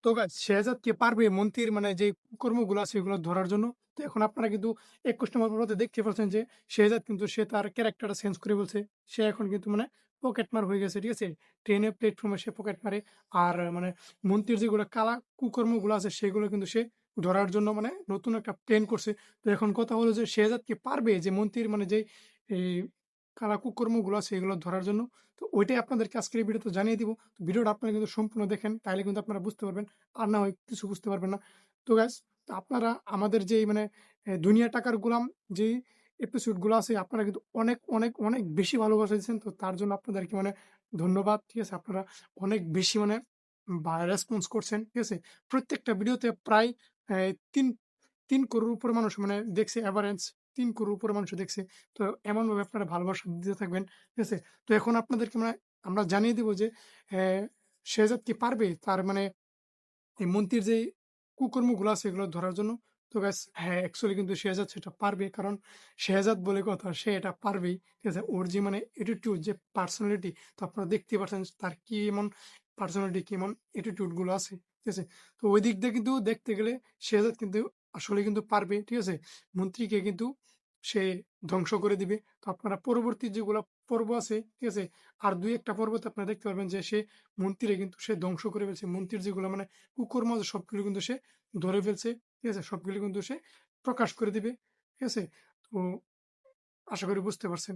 তো গাইস শেহজাদ কি পারবে মন্ত্রীর মানে যে কর্মগুলো আছে এগুলো ধরার জন্য? তো এখন আপনারা কিন্তু ২১ নম্বর পর্বতে দেখতে পাচ্ছেন যে শেহজাদ কিন্তু সে তার ক্যারেক্টারটা চেঞ্জ করে ফেলছে। সে এখন কিন্তু মানে পকেটমার হয়ে গেছে, ঠিক আছে? ট্রেনের প্ল্যাটফর্মে সে পকেট মারে। আর মানে মন্ত্রীর যেগুলো কালা কুকর্মগুলো আছে সেগুলো কিন্তু সে ধরার জন্য মানে নতুন একটা প্ল্যান করছে। তো এখন কথা হলো যে শেহজাদ কি পারবে যে মন্ত্রীর মানে যেই এই কালা কুকর্মগুলো আছে এগুলো ধরার জন্য? তো ওইটাই আপনাদেরকে আজকের এই ভিডিওতে জানিয়ে দিব। তো ভিডিওটা আপনারা কিন্তু সম্পূর্ণ দেখেন, তাইলে কিন্তু আপনারা বুঝতে পারবেন। আর না হয় কিছু বুঝতে পারবেন না। তো গাইস, আপনারা আমাদের যেই মানে দুনিয়া টাকার গোলাম যেই এপিসোড গুলো আছে আপনারা কিন্তু অনেক, অনেক, অনেক বেশি ভালোবাসা দিচ্ছেন। তো তার জন্য আপনাদেরকে মানে ধন্যবাদ। ঠিক আছে? আপনারা অনেক বেশি মানে রেসপন্স করছেন। ঠিক আছে? প্রত্যেকটা ভিডিওতে প্রায় ৩ ৩ করোড় উপরে মানুষ মানে দেখছে, এভারেজ ৩ করোড় উপরে মানুষ দেখছে। তো এমনভাবে আপনারা ভালোবাসা দিতে থাকবেন। ঠিক আছে? তো এখন আপনাদেরকে মানে আমরা জানিয়ে দিব যে অ্যা শেহজাদ কি পারবে তার মানে এই মন্ত্রীর যেই কুকর্মগুলো আছে এগুলো ধরার জন্য? তো গাইস হ্যাঁ, অ্যাকচুয়ালি কিন্তু শেহজাদ সেটা পারবে। কারণ শেহজাদ বলে কথা, সে এটা পারবেই। ঠিক আছে? ওর যে মানে attitude যে পার্সোনালিটি, তো আপনারা দেখতেই পাচ্ছেন তার কি এমন পার্সোনালিটি, কি এমন attitude গুলো আছে। ঠিক আছে? তো ওই দিক দিয়ে কিন্তু দেখতে গেলে শেহজাদ কিন্তু আসলে কিন্তু পারবে। ঠিক আছে? মন্ত্রীকে কিন্তু সে ধ্বংস করে দিবে। তো আপনারা পরবর্তী যেগুলা পর্ব আছে, ঠিক আছে? আর ২-১ টা পর্বতে আপনারা দেখতে পারবেন যে সে মন্ত্রীরে কিন্তু সে ধ্বংস করে ফেলছে। মন্ত্রীর যেগুলা মানে কুকর্ম আছে সবগুলো কিন্তু সে ধরে ফেলছে। ঠিক আছে? সবগুলো কিন্তু সে প্রকাশ করে দিবে। ঠিক আছে? তো আশা করি বুঝতে পারছেন।